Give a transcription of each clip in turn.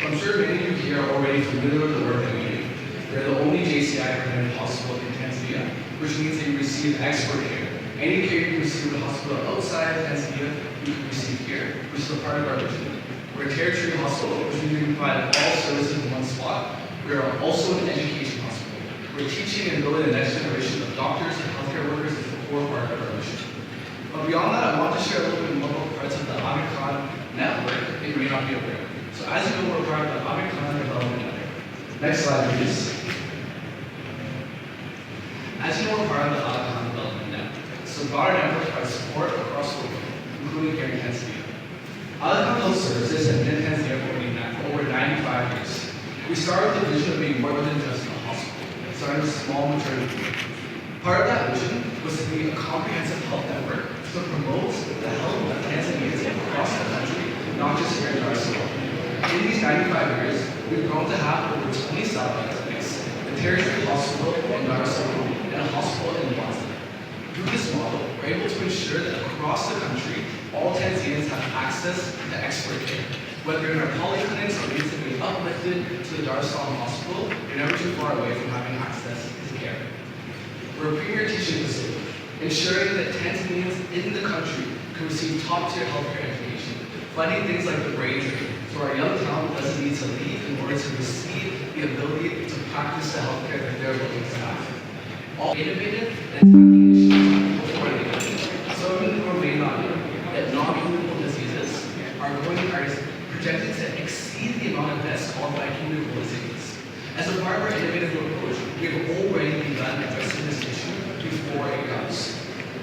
So I'm sure many of you here are already familiar with the work that we do. We're the only JCI-accredited hospital in Tanzania, which means that you receive expert care. Any care you can receive in a hospital outside of Tanzania, you can receive here, which is a part of our vision. We're a tertiary hospital, which means we can provide all services in one spot. We are also an education hospital. We're teaching and building the next generation of doctors and healthcare workers is the core part of our mission. But beyond that, I want to share a little bit more about parts of the Aga Khan network that you may not be aware of. So as you know, we're part of the Aga Khan Development Network. Next slide, please. As you know, we're part of the Aga Khan Development Network. So broader network provides support across the world, including here in Tanzania. Aga Khan Health Services has been in Tanzania for over 95 years. We started with the vision of being more than just a hospital, starting with small maternity clinic. Part of that vision was to be a comprehensive health network that promotes the health of Tanzanians across the country, not just here in Dar es Salaam. In these 95 years, we've grown to have over 20 satellite clinics, a tertiary hospital in Dar es Salaam, and a hospital in Boston. Through this model, we're able to ensure that across the country, all Tanzanians have access to expert care. Whether in our polyclinics or recently uplifted to the Dar es Salaam Hospital, you're never too far away from having access to care. We're a premier teaching facility, ensuring that Tanzanians in the country can receive top-tier healthcare education, funding things like the brain drain, so our young talent doesn't need to leave in order to receive the ability to practice the healthcare that they're looking to have. All innovative and tackling issues before they go. Some of you may not know that non-communicable diseases are projected to exceed the amount of deaths caused by communicable diseases. As a part of our innovative approach, we have already begun addressing this issue before it comes.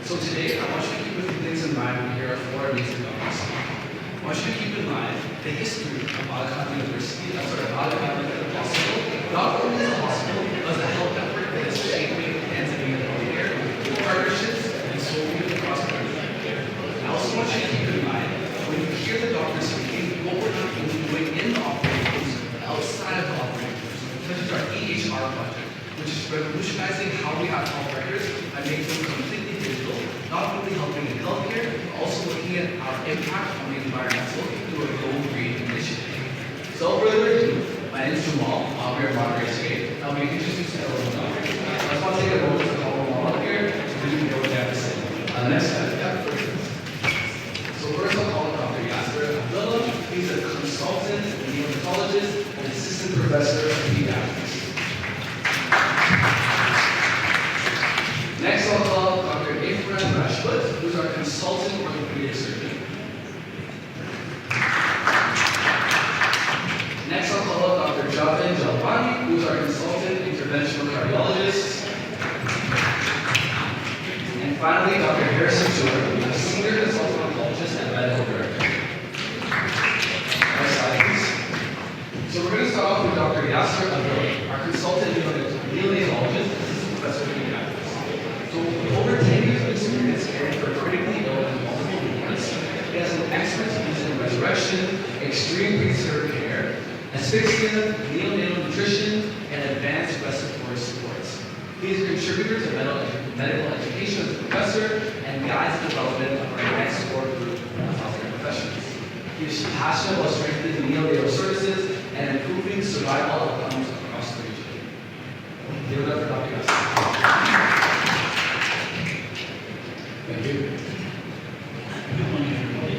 So today, I want you to keep a few things in mind when we hear our 4 amazing doctors. I want you to keep in mind the history of Aga Khan University, Aga Khan Hospital, not only as a hospital, but as a health network that is shaping Tanzanian healthcare with partnerships and solving across the country. I also want you to keep in mind when you hear the doctors speaking, what we're not only doing in the operating rooms, but outside of the operating rooms, such as our EHR project, which is revolutionizing how we have health records and making them completely digital, not only helping in healthcare, but also looking at our impact on the environmental through a Go Green initiative. So without further ado, my name is Jamal. I'll be your moderator today. I'll be introducing to everyone. I just want to take a moment to call them all up here so we can hear what they have to say. Next slide. So first I'll call Dr. Yasser Abdullah. He's a consultant neonatologist and assistant professor of pediatrics. Next I'll call Dr. Efraim Rashput, who's our consultant orthopedic surgeon. Next I'll call up Dr. Javed Jalwani, who's our consultant interventional cardiologist. And finally, Dr. Harrison Jordan, who's a senior consultant oncologist and medical director. Next slide, please. So we're going to start off with Dr. Yasser Abdullah, our consultant neonatologist, assistant professor of pediatrics. So with over 10 years of experience caring for critically ill and vulnerable newborns, he has an expertise in resurrection, extreme preterm care, asphyxia, neonatal nutrition, and advanced respiratory supports. He is a contributor to medical education as a professor and guides the development of our advanced support group of healthcare professionals. He is passionate about strengthening neonatal services and improving survival outcomes across the region. Give it up for Dr. Yasser. Thank you. Good morning, everybody.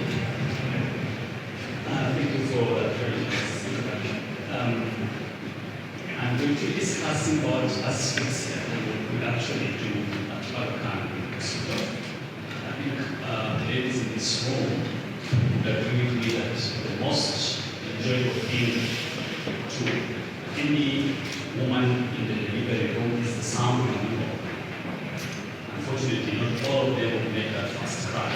Thank you for that very nice introduction. I'm going to be discussing about asphyxia and we actually do at Aga Khan Hospital. I think the ladies in this room will agree with me that the most enjoyable thing to any woman in the delivery room is the sound of the newborn. Unfortunately, not all of them will make that first cry.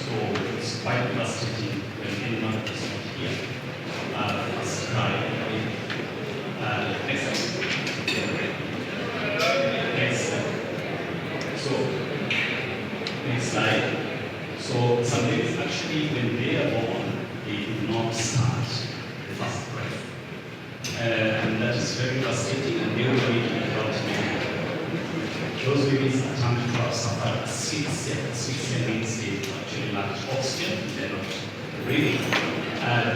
So it's quite devastating when any mother is not here. The first cry. Next slide. Next slide. So, next slide. So some babies actually, when they are born, they do not start the first breath. And that is very devastating, and they will need to be brought to those babies attempt to have suffered asphyxia. Asphyxia means they actually lack oxygen, they're not breathing.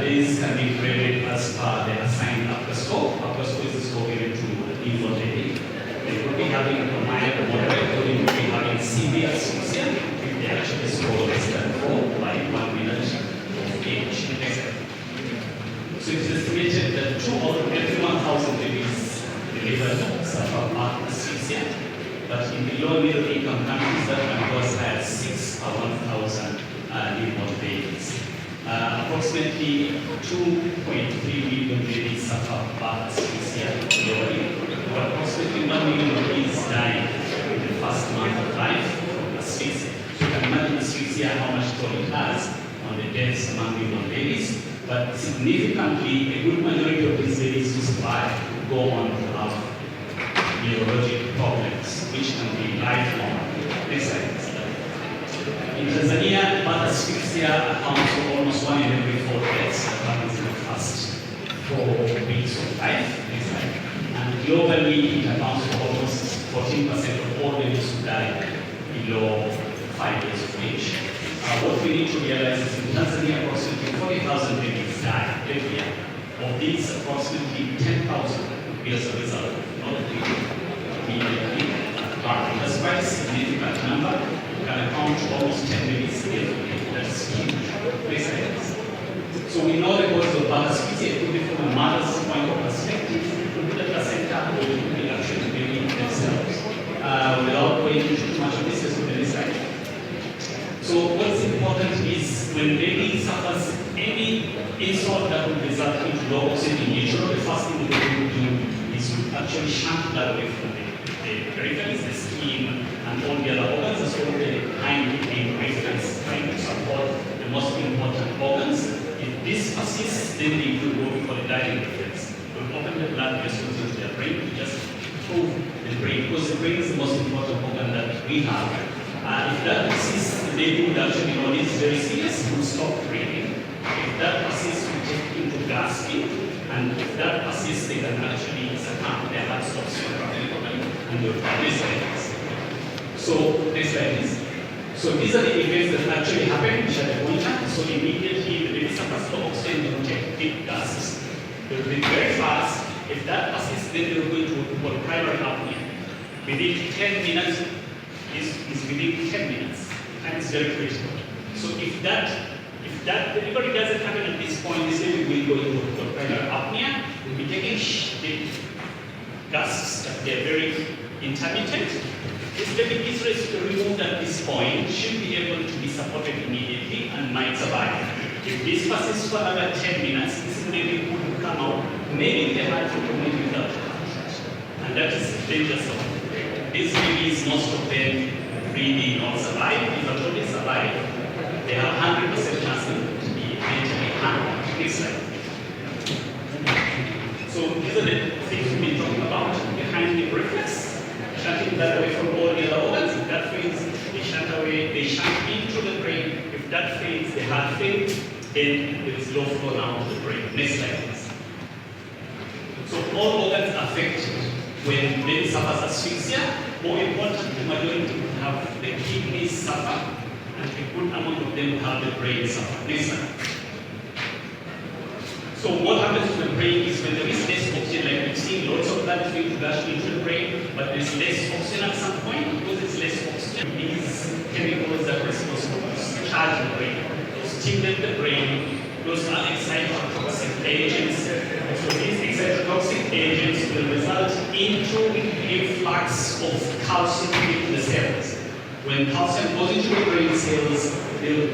These can be graded as per the assigned upper score. Upper score is the score given to newborn baby. They will be having a mild, moderate, or they will be having severe asphyxia if they actually score less than 4 by 1 minute of age. So it is estimated that 2 out of every 1,000 babies delivered suffer mild asphyxia, but in the low middle income countries that can go as high as 6 or 1,000 newborn babies. Approximately 2.3 million babies suffer mild asphyxia globally. Approximately 1 million babies die in the first month of life from asphyxia. So you can imagine asphyxia, how much toll it has on the deaths among newborn babies. But significantly, a good majority of these babies who survive go on to have neurologic problems, which can be lifelong. Next slide. In Tanzania, mild asphyxia accounts for almost 1 in every 4 deaths that happens in the first 4 weeks of life. Next slide. And globally, it accounts for almost 14% of all babies who die below 5 years of age. What we need to realize is in Tanzania, approximately 40,000 babies die every year. Of these, approximately 10,000 will as a result of not being immediately harmed. That's quite a significant number. You can account for almost 10 babies every day. That's huge. So we know the cause of mild asphyxia. It could be from a mother's point of perspective, it could be the placenta, or it could be actually the baby themselves. Without going into too much of this, let's look at this slide. So what's important is when baby suffers any insult that will result in low oxygen in utero, the first thing that we will do is to actually shunt blood away from the peripheries, the skin, and all the other organs, as well as the hind peripheries, trying to support the most important organs. If this persists, then they will go for the dying peripheries. We'll open the blood vessels into their brain to just prove the brain, because the brain is the most important organ that we have. If that persists, the baby would actually know this is very serious, will stop breathing. If that persists, we take into gasping, and if that persists, they can actually succumb. Their heart stops pumping properly, and they'll die. This like this. So this like this. So these are the events that actually happen, which are the pointer. So immediately the baby suffers low oxygen, they will take deep gasps. They will breathe very fast. If that persists, then they will go into what we call primary apnea. Within 10 minutes, is within 10 minutes. Time is very critical. So if that delivery doesn't happen at this point, this baby will go into what we call primary apnea. We'll be taking deep gasps that they're very intermittent. This baby is removed at this point, should be able to be supported immediately and might survive. If this persists for another 10 minutes, this baby could come out, maybe they had to commit without and that is dangerous. These babies, most of them really not survive. If at all they survive, they have 100% chance to be mentally harmed. Next slide. So these are the things we've been talking about behind the reflex. Shunting that away from all the other organs. If that fails, they shunt away, they shunt into the brain. If that fails, the heart fails, then there is low flow now to the brain. Next slide, please. So all organs are affected when baby suffers asphyxia. More important, the majority will have the kidneys suffer, and a good amount of them will have the brain suffer. Next slide. So what happens to the brain is when there is less oxygen, like we've seen, lots of blood is going to rush into the brain, but there's less oxygen at some point. Because there's less oxygen, these chemicals that are responsible for charge the brain, those stimulate the brain, those are excitotoxic agents. So these excitotoxic agents will result into influx of calcium into the cells. When calcium goes into the brain cells, they'll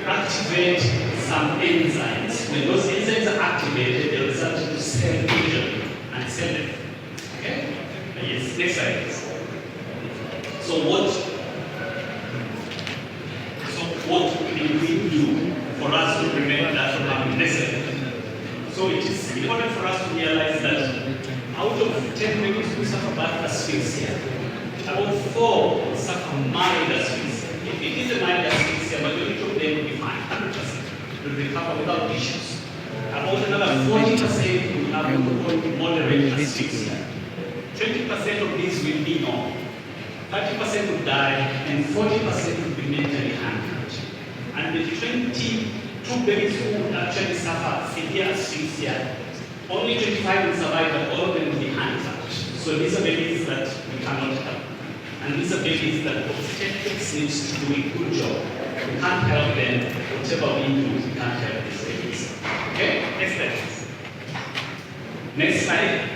activate some enzymes. When those enzymes are activated, they result in cell injury and cell death. Okay? Yes, next slide please. So what can we do for us to prevent that from happening? Next slide. So it is important for us to realize that out of 10 babies who suffer bad asphyxia, about 4 will suffer mild asphyxia. If it is a mild asphyxia, majority of them will be fine, 100%. Will recover without issues. About another 40% will have moderate asphyxia. 20% of these will be normal. 30% will die, and 40% will be mentally handicapped. And the 20% 2 babies who actually suffer severe asphyxia, only 25 will survive, but all of them will be handicapped. So these are babies that we cannot help. And these are babies that obstetrics needs to do a good job. We can't help them, whatever we do, we can't help these babies. Okay, next slide. Next slide.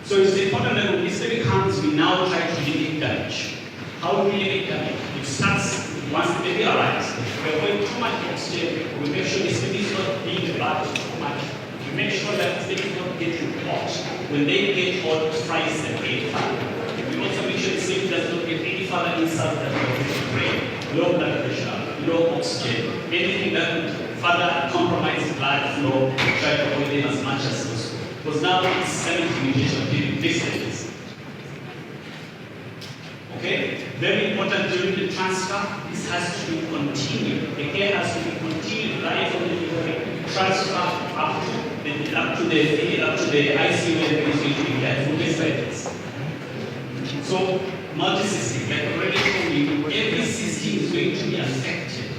So it's important that when this baby comes, we now try to limit damage. How do we limit damage? It starts once the baby arrives. We avoid too much oxygen. We make sure this baby is not being bathed too much. We make sure that this baby is not getting hot. When they get hot, fries the brain. We also make sure this baby does not get any further insult that will affect the brain. Low blood pressure, low oxygen, anything that would further compromise blood flow, try to avoid them as much as possible. Because now it's silent communication between these babies. Okay? Very important during the transfer, this has to be continued. The care has to be continued right from the delivery, transfer up to the ICU where the baby is going to be cared for. Next slide, please. So, multi-system, like already told you, every system is going to be affected.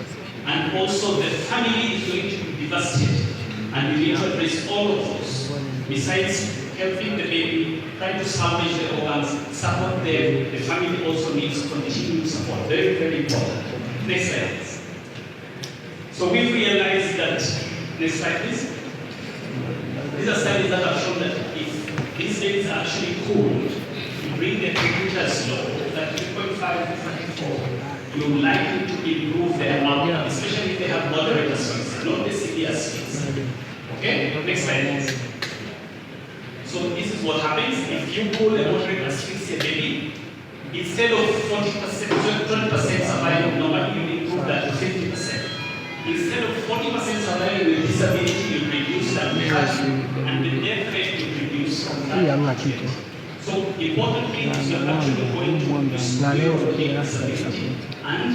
And also the family is going to be devastated. And we need to address all of those. Besides helping the baby, trying to salvage the organs, support them, the family also needs continued support. Very, very important. Next slide, please. So we realized that, next slide, please. These are studies that have shown that if these babies are actually cooled, you bring the temperatures low, that 3.5 to 34, you're likely to improve their outcome, especially if they have moderate asphyxia, not the severe asphyxia. Okay, next slide, please. So this is what happens if you cool a moderate asphyxia baby. Instead of 40%, 20% survival, normally you improve that to 50%. Instead of 40% survival with disability, you reduce that and the death rate you reduce from that. So importantly, you are actually going to restore disability and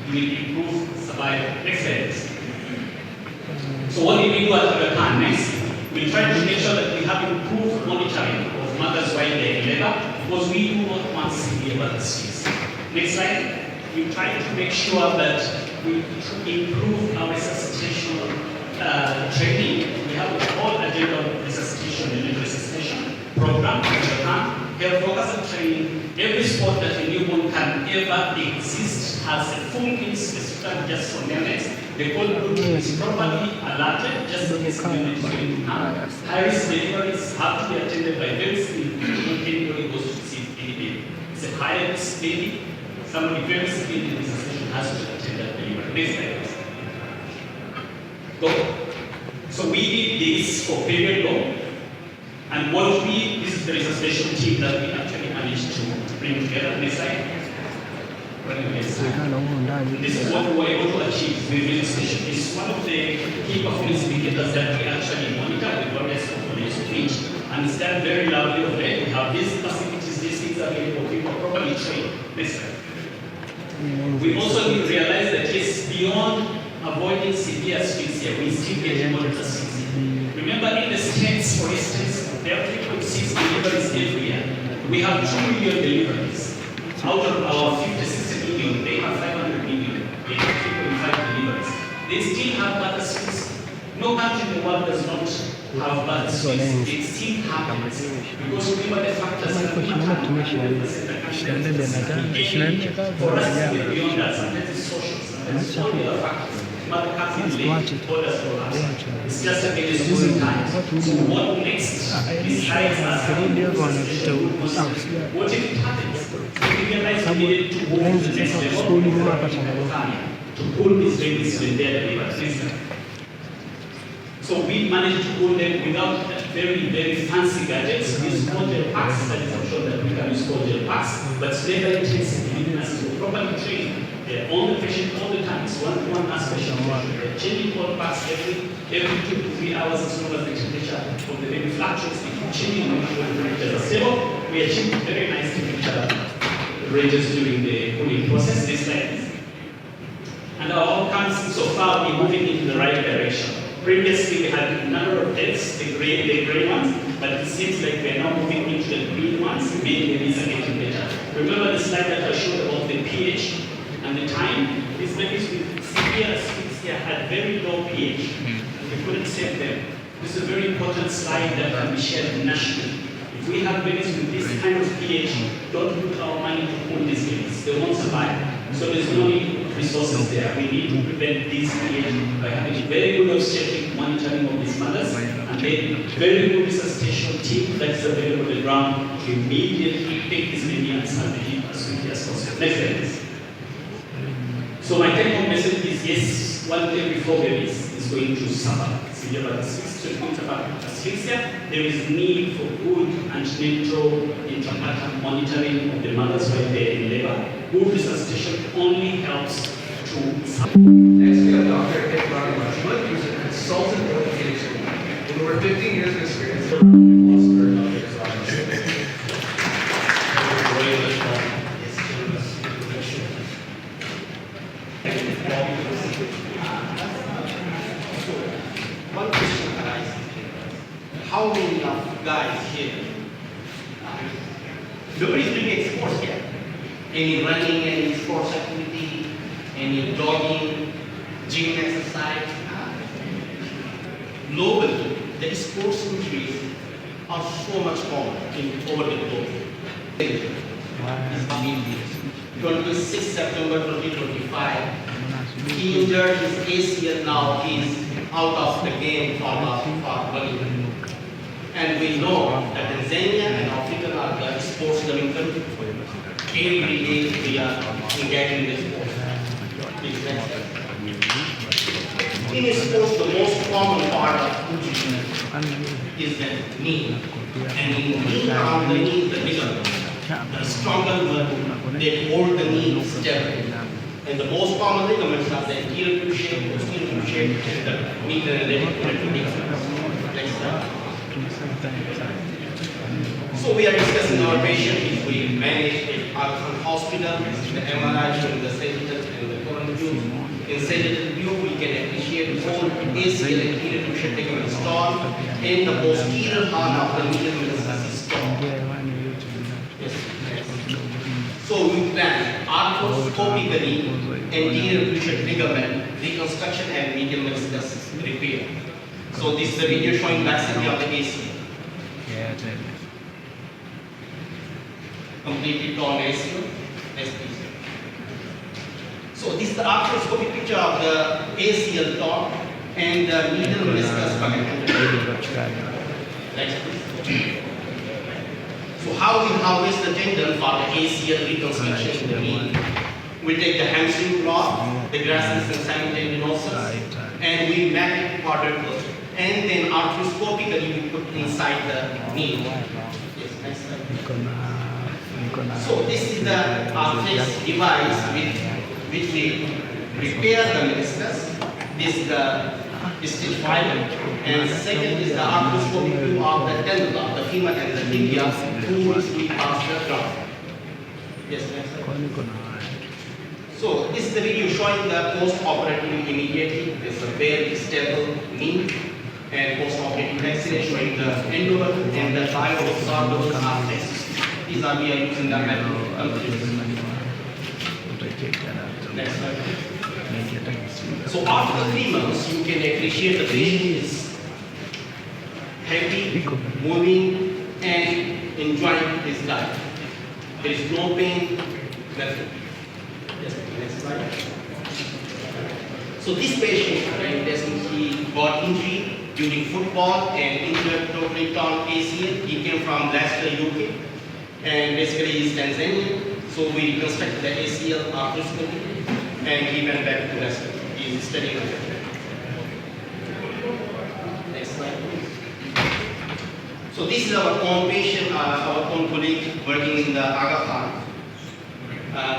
you will improve survival. Next slide. So what did we do at the time? Next, we try to make sure that we have improved monitoring of mothers while they're in labor, because we do not want severe birth disease. Next slide. We try to make sure that we improve our resuscitation training. We have a whole agenda of resuscitation and resuscitation program, health workers training. Every sport that a newborn can ever exist has a full in specific just for neonates. The whole group is properly alerted just in case the unit is going to have. High-risk deliveries have to be attended by very skilled people when anybody goes to see any baby. It's a high-risk baby. Somebody very skilled in this session has to attend that delivery. Next slide. Go. So we did this for period law. And this is the resuscitation team that we actually managed to bring together. Next slide. This is what we were able to achieve with resuscitation. It's one of the key performance indicators that we actually monitor with various components of it. And it's done very loudly already. We have these facilities, these things available, people are properly trained. Next slide. We also realize that yes, beyond avoiding severe asphyxia, we still get moderate asphyxia. Remember in the States, for instance, there are 3.6 deliveries every year. We have 2 million deliveries. Out of our 50-60 million, they have 500 million. They have 3.5 deliveries. They still have birth asphyxia. No country in the world does not have birth asphyxia. It still happens. Because remember the factors that we have for us to get beyond that, sometimes it's social, sometimes it's all the other factors. Mother comes in late, orders for us. It's just that it is losing time. So what next? Besides us having what if it happens? So we realize we needed to go to the next level to pull these babies when they're delivered. So we managed to pull them without very, very fancy gadgets. We use gel packs, that is I'm sure that we can use gel packs, but it's labor intensive. We need to properly train. They're on the patient all the time. It's one-to-one special patient. They're changing all packs every 2 to 3 hours as long as the temperature of the baby fluctuates. They keep changing when the temperatures are stable. We achieve very nice temperature ranges during the cooling process. This slide. And our outcomes so far we're moving into the right direction. Previously we had a number of deaths, the gray ones, but it seems like we are now moving into the green ones, meaning the babies are getting better. Remember the slide that I showed about the pH and the time? These babies with severe asphyxia asphyxia had very low pH, and we couldn't save them. This is a very important slide that can be shared nationally. If we have babies with this kind of pH, don't put our money to hold these babies. They won't survive. So there's no resources there. We need to prevent these pH by having very good obstetric monitoring of these mothers, and then very good resuscitation team that is available on the ground to immediately take this baby and salvage it as quickly as possible. Next slide, please. So my take-home message is yes, 1 in every 4 babies is going to suffer severe asphyxia. There is need for good antenatal intrapartum monitoring of the mothers when they're in labor. Good resuscitation only helps to. Next, we have Dr. Edward Marshwood, who's a consultant orthopedic surgeon with over 15 years of experience. One question arises. How many of guys here? Nobody's doing any sports here. Any running, any sports activity, any jogging, gym exercise. Globally, the sports injuries are so much common over the globe. Is 26 September 2025. He injured his ACL now. He's out of the game for 1 year. And we know that Tanzania and Africa are the sports loving countries. Every day we are engaging in sports. In sports, the most common part of injury is the knee. And in the knee, around the knee, the ligament. The stronger one, they hold the knee stable. And the most common ligaments are the anterior cruciate, posterior cruciate, and the medial and lateral ligaments. Next slide. So we are discussing our patient if we manage at Al Hospital, the MRI showing the sagittal and the coronary view. In sagittal view, we can appreciate the whole ACL anterior cruciate ligament torn, and the posterior half of the medial meniscus is torn. So we plan arthroscopically anterior cruciate ligament reconstruction and medial meniscus repair. So this is the video showing laxity of the ACL. Completely torn ACL. Next please. So this is the arthroscopic picture of the ACL torn and the medial meniscus buccal. Next please. So how we harvest the tendon for the ACL reconstruction in the knee? We take the hamstring block, the gracilus and simultaneosus, and we map it quadruple. And then arthroscopically we put inside the knee. Yes, next slide. So this is the arthrex device with which we repair the meniscus. This is the stitch fiber, and second is the arthroscopic view of the tendon, the femur and the tibia, through which we pass the graft. Yes, next slide. So this is the video showing the post-operative immediately. This is a very stable knee, and post-operative X-ray showing the endovertebral and the tibiosorbital arthrex. These are we are using the method. Next slide. So after 3 months, you can appreciate the patient is happy, moving, and enjoying his life. There is no pain, nothing. Yes, next slide. So this patient, he got injury during football and injured totally torn ACL. He came from Leicester, UK, and basically he is Tanzanian. So we reconstructed the ACL arthroscopy, and he went back to Leicester. He is studying. Next slide, please. So this is our own patient, our own colleague working in the Aga Khan.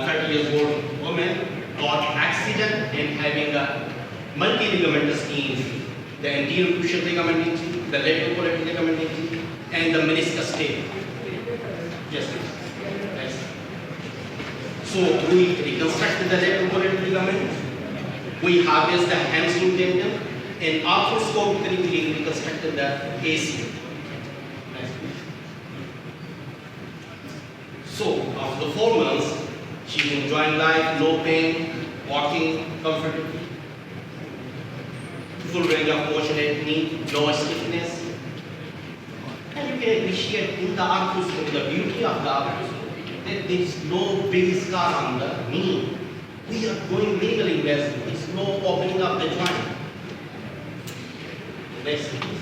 30 years old woman got accident and having a multi-ligamentous injury. The anterior cruciate ligament injury, the lateral collateral ligament injury, and the meniscus tear. Yes, please. Next. So we reconstructed the lateral collateral ligament. We harvested the hamstring tendon, and arthroscopically we reconstructed the ACL. Next, please. So after 4 months, she's enjoying life, no pain, walking comfortably. full range of motion and knee, no stiffness. And you can appreciate in the arthroscopy, the beauty of the arthroscopy, that there is no big scar on the knee. We are going minimally invasive. It's no opening of the joint. Next, please.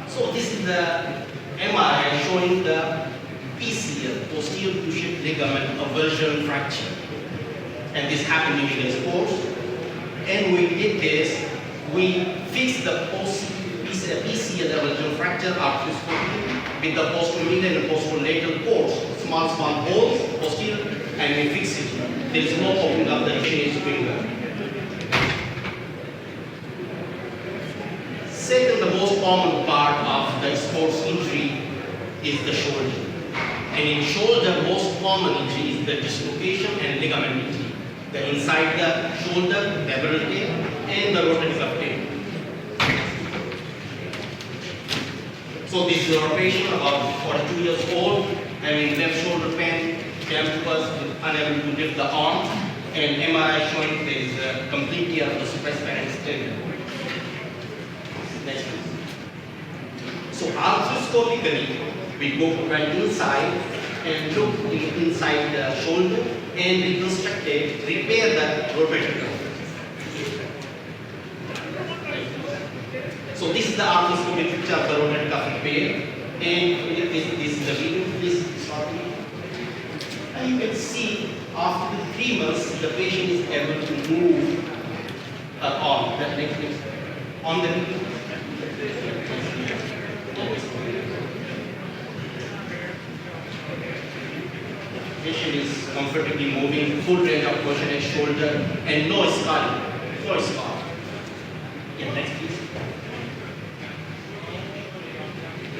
So this is the MRI showing the PCL, posterior cruciate ligament avulsion fracture. And this happened in the sports. And we did this, we fixed the PCL avulsion fracture arthroscopy with the posterolateral and posterolateral ports, small holes, posterior, and we fix it. There is no opening of the exchange finger. Second, the most common part of the sports injury is the shoulder. And in shoulder, most common injury is the dislocation and ligament injury. The inside the shoulder, labral tear, and the rotator cuff tear. So this is our patient, about 42 years old, having left shoulder pain, came to us unable to lift the arm, and MRI showing there is a complete tear of the supraspinatus tendon. Next, please. So arthroscopically, we go right inside and look inside the shoulder and reconstruct it, repair the rotator cuff. So this is the arthroscopic picture of the rotator cuff repair, and this is the video. Please start me. And you can see after the 3 months, the patient is able to move on the next on the patient is comfortably moving, full range of motion and shoulder, and no scarring, no scar. Yeah, next please.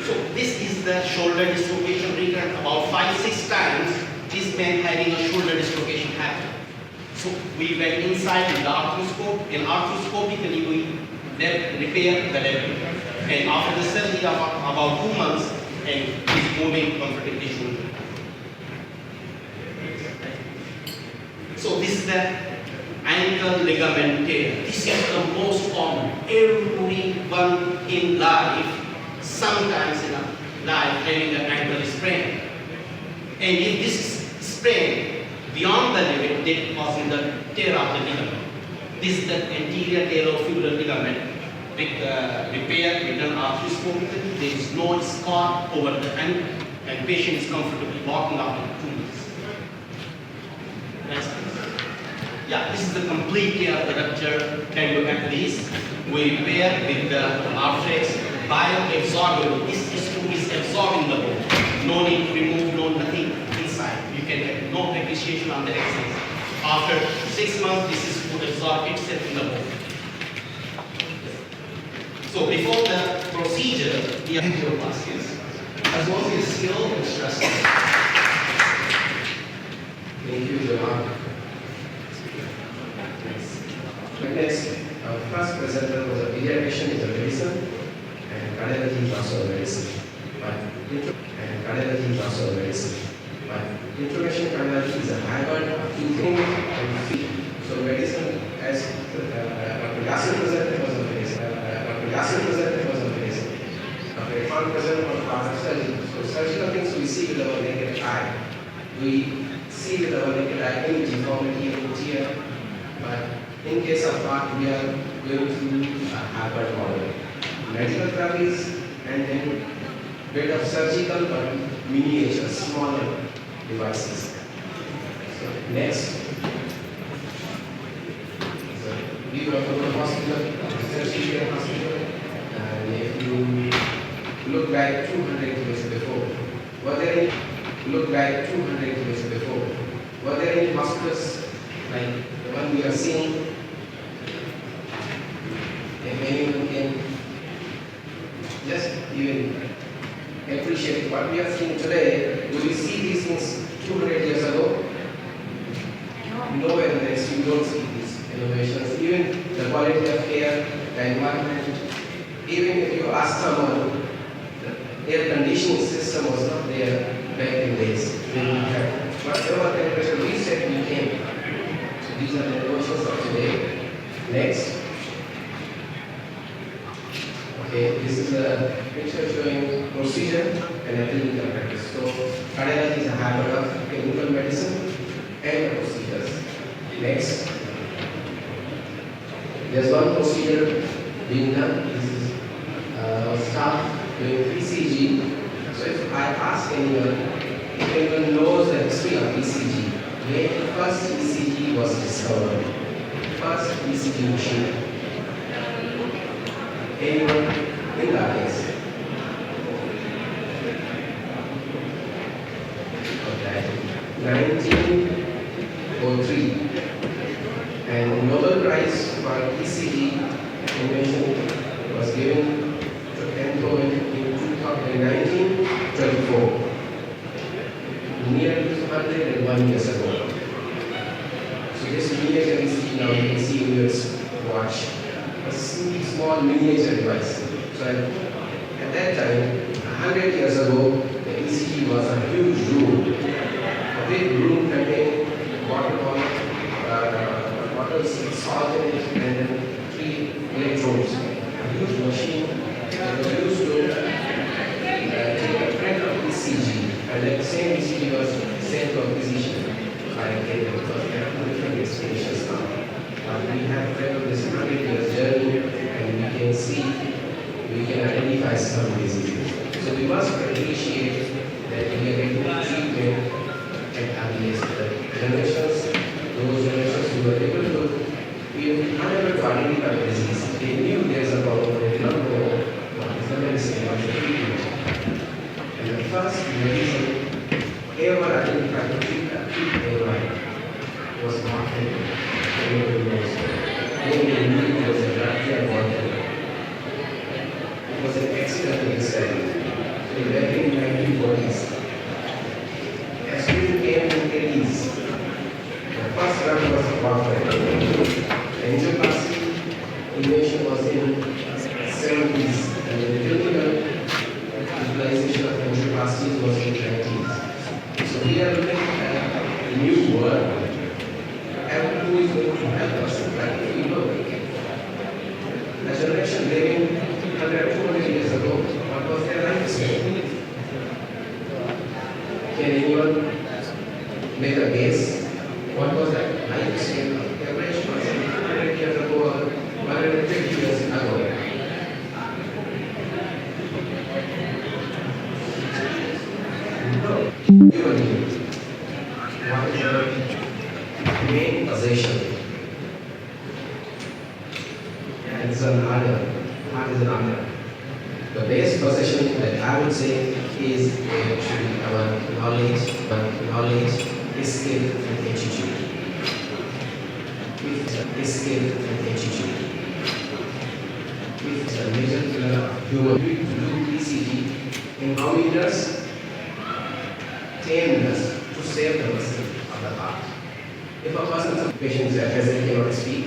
So this is the shoulder dislocation recurrent. About 5-6 times, this man having a shoulder dislocation happened. So we went inside with the arthroscope, and arthroscopically we repair the level. And after the surgery of about 2 months, and he's moving comfortably shoulder. So this is the ankle ligament tear. This is the most common. Everyone in life, sometimes in life, having an ankle sprain. And if this is sprain beyond the limit, that causing the tear of the ligament. This is the anterior talofibular ligament. With repair, with an arthroscopically, there is no scar over the ankle, and patient is comfortably walking after 2 months. Next, please. Yeah, this is the complete tear of the rupture. Can you look at this? We repair with the Arthrex bioabsorbable. This tissue is absorbing the bone. No need to remove, no nothing inside. You can have no appreciation on the X-rays. After 6 months, this is to absorb itself in the bone. So before the procedure, the angioplasties, as well as the skill and stress test. Thank you, Johan. Next, our first presenter was a pediatrician in medicine and cardiology is also medicine. But intervention cardiology is a hybrid of two things and feet. So medicine, as Dr. Yasser presented, was a medicine. Dr. Irfan presented on plastic surgery. So surgical things we see with our naked eye. We see with our naked eye any deformity and tear, but in case of heart, we are going through a hybrid model. Medical therapies and then bit of surgical but miniature, smaller devices. So next, so we were from the hospital, tertiary hospital, and if you look back 200 years before, were there any hospitals like the one we are seeing? If anyone can just even appreciate what we are seeing today, do we see these things 200 years ago? Nowhere in the rest you don't see these innovations. Even the quality of air, the environment, even if you ask someone, the air conditioning system was not there back in days. Whatever temperature we set, we came. So these are the innovations of today. Next. Okay, this is a picture showing procedure and a clinical practice. So, cardiology is a hybrid of clinical medicine and procedures. Next, there's one procedure being done. This is staff doing ECG. So, if I ask anyone, if anyone knows the history of ECG, when the first ECG was discovered, first ECG machine. Anyone in the audience? Okay. 1903. And Nobel Prize for ECG invention was given to Anton in 1924, nearly 201 years ago. So this miniature ECG now you can see in your watch. A small miniature device. So at that time, 100 years ago, the ECG was a huge room. A big room containing bottles, salt in it, and then 3 electrodes. A huge machine that was used to take a print of ECG, and then the same ECG was sent to a physician by a cable, because there are different explanations now. We have traveled this 100 years journey, and we can see, we can identify some diseases. So we must appreciate that we are getting treatment at earliest generations. Those generations who were able to, we were unable to identify the disease. They knew there's a problem, they did not know what is the medicine, what is the treatment. And the first medicine ever identified to treat AY was marketed. It was an accident in study. Back in the 1940s. Aspirin came in the 80s. The first drug was warfarin. Angioplasty invention was in the 70s, and the clinical utilization of angioplasties was in the 90s. So we are looking at a new world. Everyone who is going to help us, like if we look, a generation living 100, 200 years ago, what was their lifespan? Can anyone make a guess? What was that lifespan of the average person 100 years ago or 150 years ago? No. Even you. What is your main possession? And it's an honor. Heart is an honor. The best possession that I would say is actually our knowledge, skill, and attitude. Skill and attitude. It's a major pillar of human. We do ECG in how many years? 10 years to save the muscle of the heart. If a person's patient is at present cannot speak,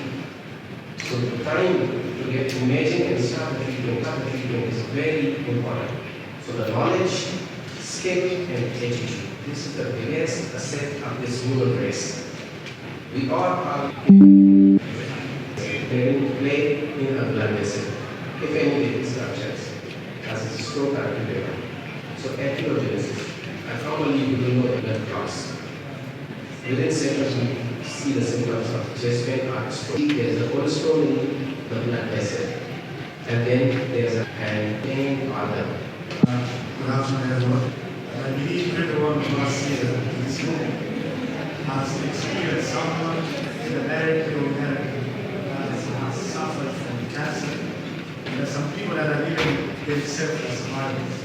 so the time to get imaging and start the treatment is very important. So the knowledge, skill, and attitude. This is the biggest asset of this human race. We all are play in a blood vessel, if any structures, as a stroke or liver. So epilogenesis. And normally you will know blood clots. Within seconds we see the symptoms of chest pain or stroke. There is a cholesterol in the blood vessel. And then there is a hand pain organ. Good afternoon, everyone. I believe everyone last year in this room has experienced someone in America or America that has suffered from cancer. And there are some people that are even themselves as survivors.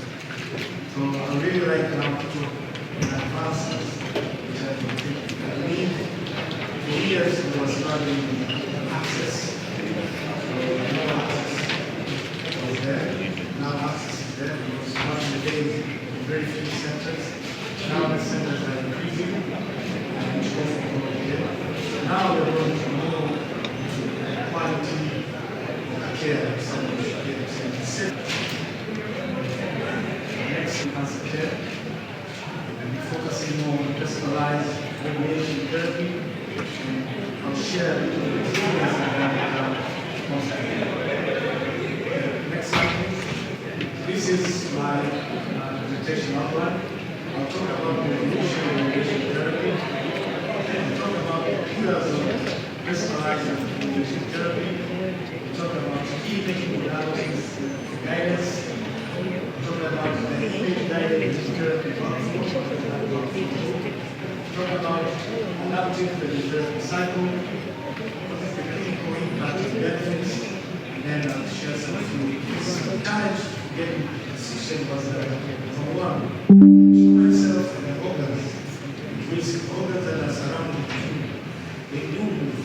So I really like now to advances which I think I believe for years there was not even access. So no access was there. Now access is there because back in the days very few centers. Now the centers are increasing and each one going there. Now we're going to more quality care, someone should get next cancer care. We'll be focusing more on personalized radiation therapy. And I'll share a little experience that I have. Next slide, please. is my presentation outline. I'll talk about the evolution of radiation therapy, then we'll talk about pillars of personalized radiation therapy, we'll talk about key imaging modalities for guidance, we'll talk about the image-guided radiation therapy workflow, talk about adaptive radiotherapy cycle, what is the clinical impact and benefits, and then I'll share some few times to get decision was number one, human itself and the organs, which organs that are surrounding you, they do move,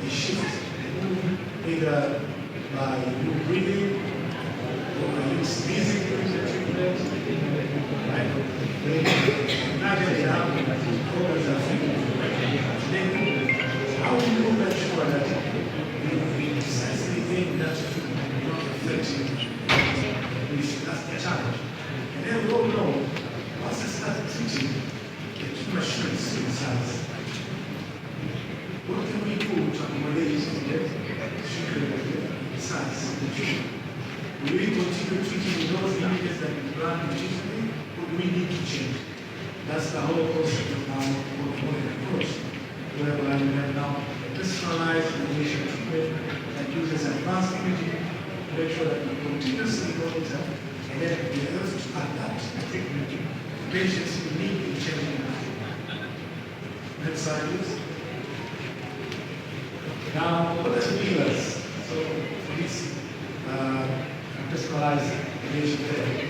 they shift, they move either by you breathing or by you sneezing during the treatment, right? Naturally, organs are frequent. Then, how do you make sure that you precisely think that you not affect you? That's the challenge. And then we all know, once I start treating, the tumor shrinks in size. What can we do to accommodate the shrinking size of the tumor? Will we continue treating with those images that we plan to treat with, or do we need to change? That's the whole concept of our modern approach. Where we have now personalized radiation treatment that uses advanced imaging to make sure that we continuously monitor and then be able to adapt the treatment to patients who need to change in life. Next slide, please. Now, what are the pillars? So, for this personalized radiation therapy.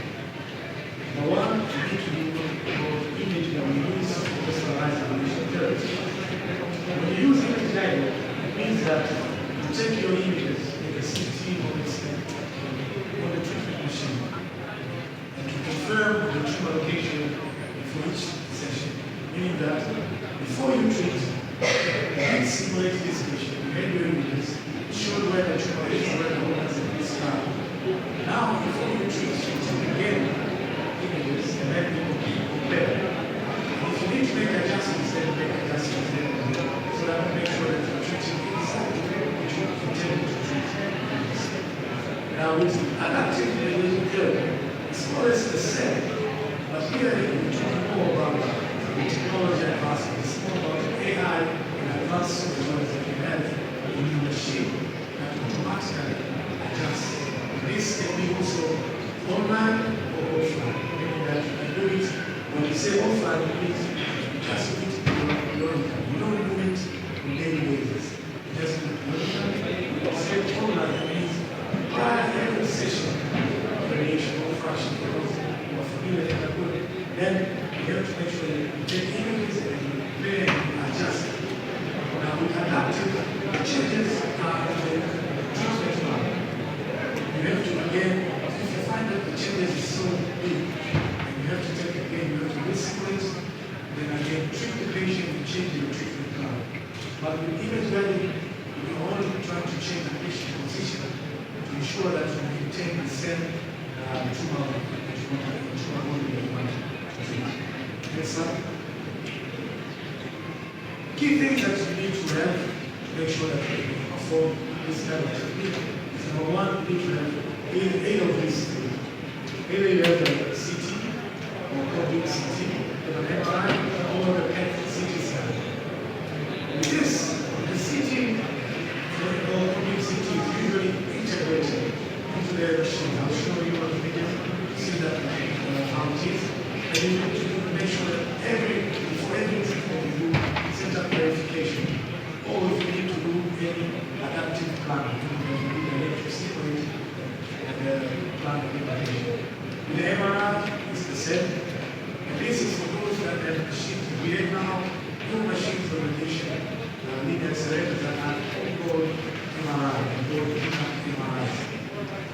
Number one, we need to do imaging that we use for personalized radiation therapy. When you use image guided, it means that you take your images in the CT or the treatment machine and to confirm the tumor location for each session. Meaning that before you treat, you can simulate this patient, you had your images, show where the tumor is, where the organs are this now. Now, before you treat, you take again images and then you compare. If you need to make adjustments, then make adjustments there. So that will make sure that you're treating exactly what you intend to treat. Now, with adaptive radiation therapy, it's more or less the same, but here we're talking more about the technology advancements. It's more about AI and advanced software that you have in your machine that automatically adjusts. This can be also online or offline, meaning that you can do it. When you say offline, it means you just do it your income. You don't do it on daily basis. You just do it your income. When you say online, it means prior to every session, variation or fraction, because you are familiar with that word, then you have to make sure that you take images and you play and adjust. Now, with adaptive, the changes are in the treatment plan. You have to again, if you find that the changes is so big, you have to take again, you have to resequence, then again treat the patient and change your treatment plan. But with image guiding, you are only trying to change the patient position to ensure that you maintain the same tumor volume that you want to treat. Next slide. Key things that you need to have to make sure that you perform this kind of technique is number one, you need to have eight of these things. Either you have a CT or complete CT, you have an MRI, or a PET CT scan. With this, the CT or complete CT is usually integrated into the machine. I'll show you on the video, see that how it is. And you need to make sure that before every treatment you do, set up verification. Or if you need to do any adaptive plan, you can do the electricity and the plan of implementation. With the MRI, it's the same. And this is for those that have machines. We have now new machines for radiation, lead accelerators that are called MRI, and called MRIs.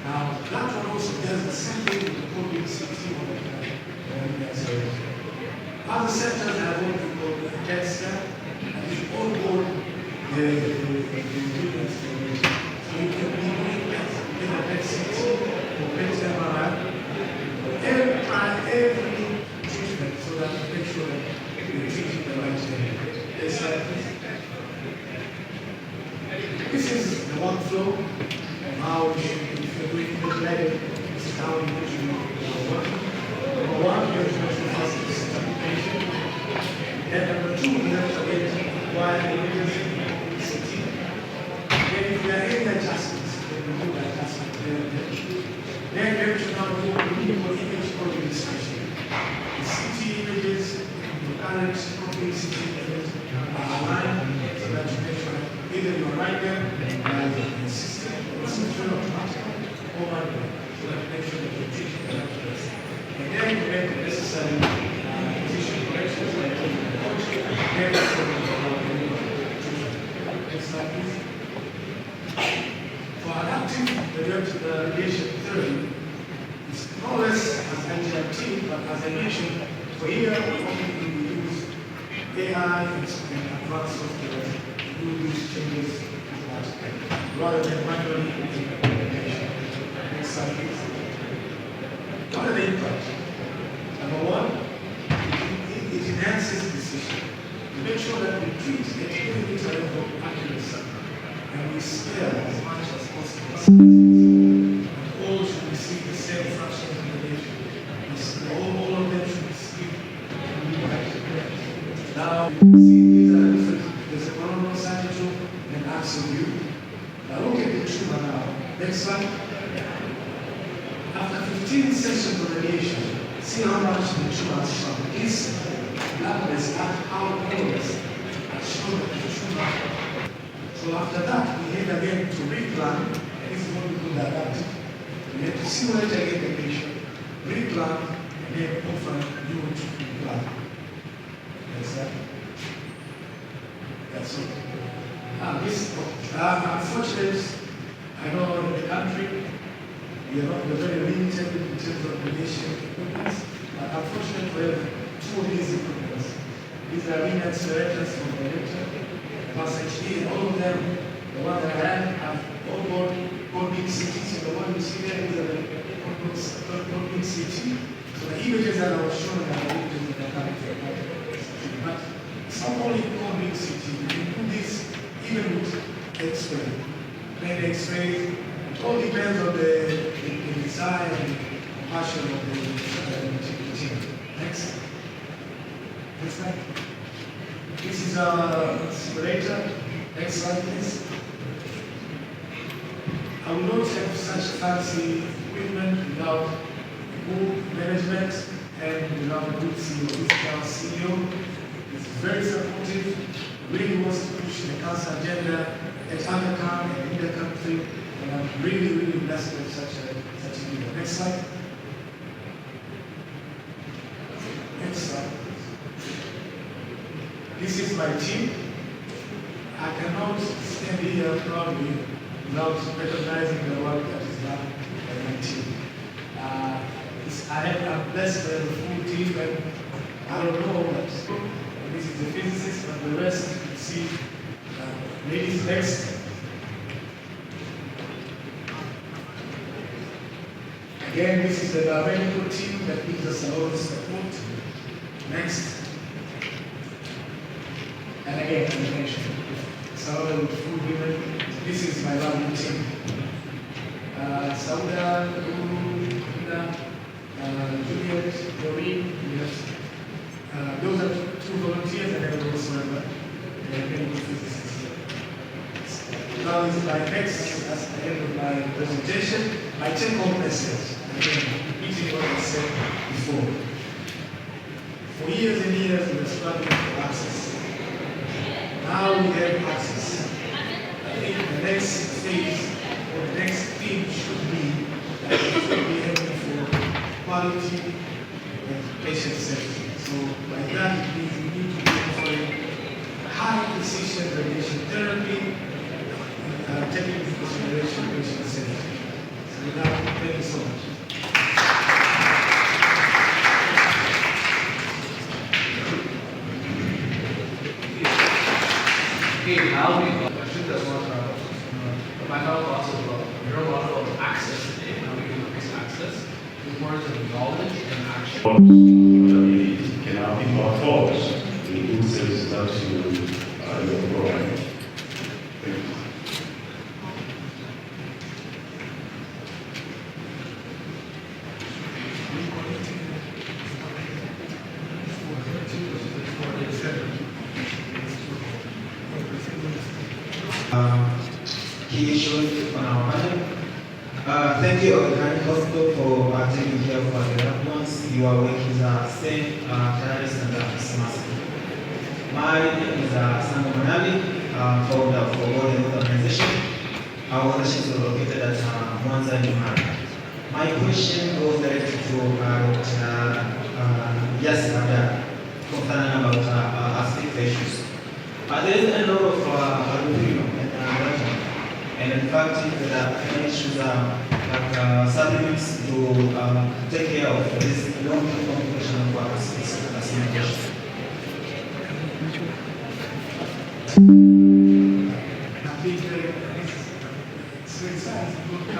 Now, that one also does the same thing with the COVID-19 or the accelerator. Other centers have what we call the PET scan, and it's all called the ingredients for it. So you can be doing PET, either PET CT or PET MRI, every treatment so that you make sure that you're treating the right thing. Next slide, please. This is the workflow of how if you're doing image guided, this is how you usually current complex limits are aligned so that you make sure either you write them as a system or system automatic or manual so that you make sure that you're treating the right person. And then you make the necessary position corrections like the coach and next slide, please. For adaptive radiation therapy, it's more or less as NGRT, but as I mentioned, for here we use AI and advanced software to do these changes rather than manually using radiation. Next slide, please. What are the impacts? Number one, it enhances precision. To make sure that we treat at every meter level accuracy and we spare as much as possible. And all should receive the same fraction of radiation. All of them should receive the right. Now, you can see these are different. There's a coronal sagittal and axial view. Now look at the tumor now. Next slide. After 15 sessions of radiation, see how much the tumor has shrunk. This blackness at how colors has shown that the tumor. So after that, we head again to replan, and this is what we call adaptive. We have to simulate again the patient, replan, and then offer new treatment plan. That's that. That's it. Unfortunately, I know in the country, we are not very limited in terms of radiation equipment, but unfortunately we have two of these equipments. These are linear accelerators from the electron, plus HD, and all of them, the one that I have all board big CT, so the one you see there is a board big CT. So the images that I was showing are the images that are coming from. But some only board big CT, you can do this even with X-ray, plain X-ray. It all depends on the design and passion of the team. Next. Next slide. This is our simulator. Next slide, please. I will not have such fancy equipment without good management and without a good CEO. This is our CEO. He's very supportive, really wants to push the cancer agenda at Africa and in the country. And I'm really, really blessed with such a leader. Next slide. Next slide. This is my team. I cannot stand here proudly without recognizing the work that is done by my team. I'm blessed to have a full team, and I don't know what this is the physicist, but the rest you can see. Ladies next. Again, this is the biomedical team that gives us a lot of support. Next. And again, as I mentioned, Sauda with full women. This is my lovely team. Sauda, Luna, Juliet, Doreen, yes. Those are two volunteers, and then also the medical physicists. Now is my next, that's the end of my presentation. My take-home message, again, repeating what I said before. For years and years, we were struggling for access. Now we have access. I think the next phase or the next thing should be that we should be aiming for quality and patient safety. So by that it means we need to be offering high precision radiation therapy, taking into consideration patient safety. So with that, thank you so much. Okay, now we have a question that was my health also we heard a lot about access today, how we can increase access. It's more of knowledge and action. Can our people afford the uses that you provide? Thank you. Key issues on our panel. Thank you, Organic Hospital, for taking care of the loved ones. Your work is safe, terrorist, and massive. My name is Sango Manali, founder of the World Health Organization. Our organization is located at Mwanza, Uganda. My question goes directly to yes, concerning about aspect issues. There is a lot of aluminum and in fact, there are issues like supplements to take care of this long-term complication of acidification.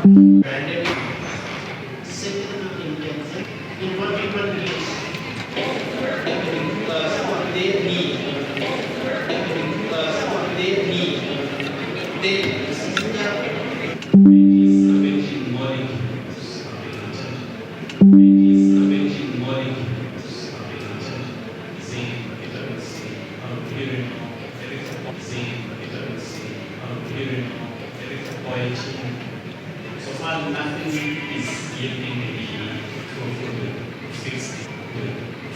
Branded simple intensive in what people need. What they need. What they need. They Scavenging molecules scavenging molecules zinc, vitamin C, iron, zinc, vitamin C, iron, erythropoietin. So far, nothing is yielding the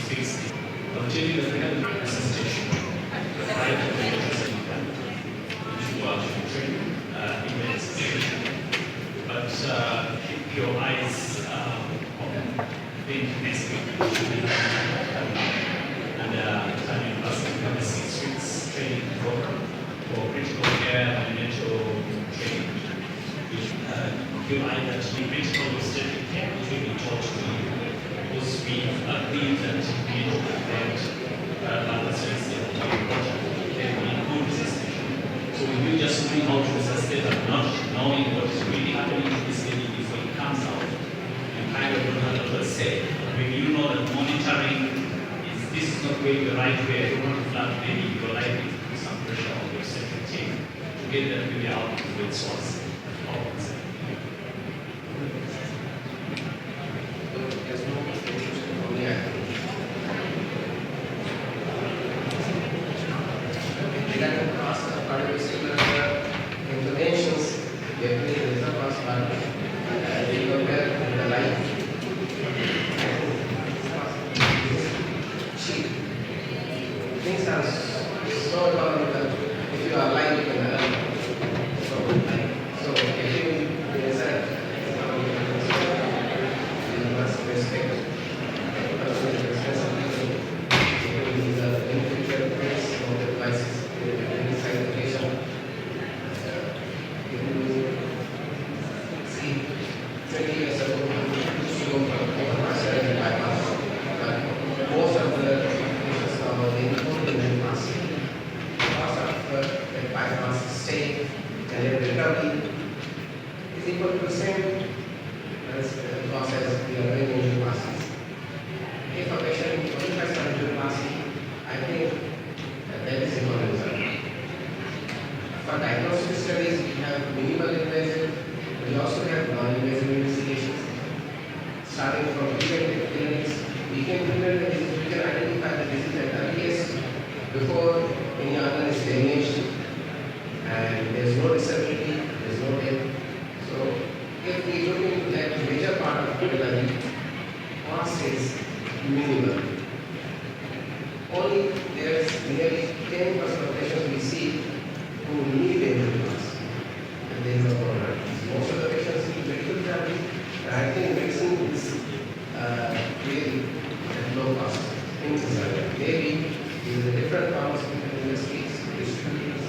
fixed. Obtaining the real assistation, right training, but keep your eyes open. Think next week and turning us become a 6 weeks training program for critical care and mental training. You either to critical obstetric care, which will be taught to you, because we agree that we need to prevent other things that are important. Then we include resuscitation. So if you just knowing how to resuscitate and not knowing what is really happening to this baby before it comes out, you kind of don't have to say. When you know that monitoring is this is not going the right way, I don't want to flat baby, you're likely to put some pressure on your obstetric team to get that baby out of its source. There's no issues only regarding cost of cardiovascular interventions, definitely there is a cost, but we compare with the life. Cheap. Things are so economical if you are alive in the so if you result, you must respect personal responsibility. These are the individual things of the devices inside the patient. If you see 20 years ago, we used to go from bypass to bypass, but most of the patients now they include in bypass. Because of the bypass stay and then recovery is equal to the same as the process we are doing in bypasses. If a patient qualifies for bypass, I think that is economical. For diagnostic studies, we have minimal invasive, we also have non-invasive investigations. Starting from preventive clinics, we can prevent the disease, we can identify the disease at earliest before any organ is damaged and there is no disability, there is no death. So if we look into that major part of cardiology, cost is minimal. Only there is nearly 10% of patients we see who need ambulance, and there is no problem. Most of the patients need medical therapy, and I think medicine is really at low cost. Things are maybe with the different pharmaceutical industries, distributors,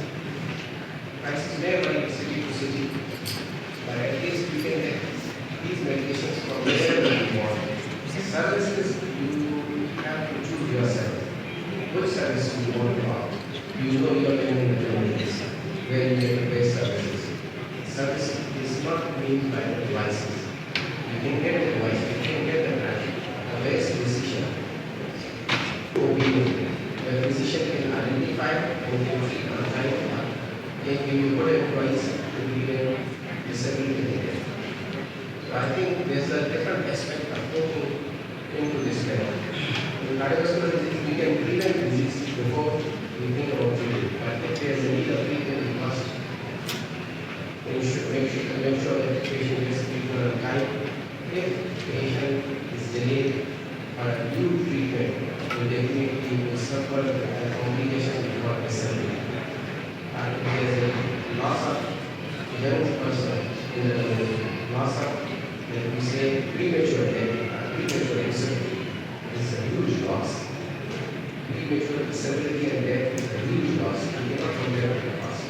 prices may vary city to city, but at least we can get these medications from wherever you want. Services, you have to choose yourself. Which service you want to have? You know you are living in the communities where you get the best services. Service is not meant by the devices. You can get the device, you can get the best decision. Obedience. The physician can identify and can treat on time. Can give you good advice to prevent disability. So I think there's a different aspect of thinking into this matter. In cardiovascular disease, we can prevent disease before we think about treatment. But if there's a need of treatment, we must make sure that the patient gets treatment on time. If the patient is delayed or due treatment, we definitely will suffer complications in the last up, that we say premature death, premature disability is a huge loss. Premature disability and death is a huge loss. We cannot compare with the past.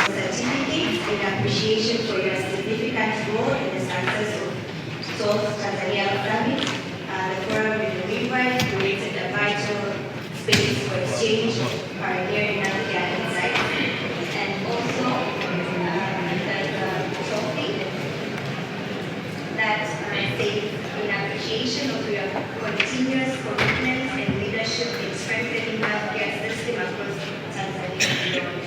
Certificates in appreciation for your significant role in the success of South Tanzania Summit. The forum with the midwife created a vital space for exchange of pioneering healthcare insights, and also there's a trophy that says in appreciation of your continuous commitment and leadership in strengthening healthcare system across Tanzania and beyond.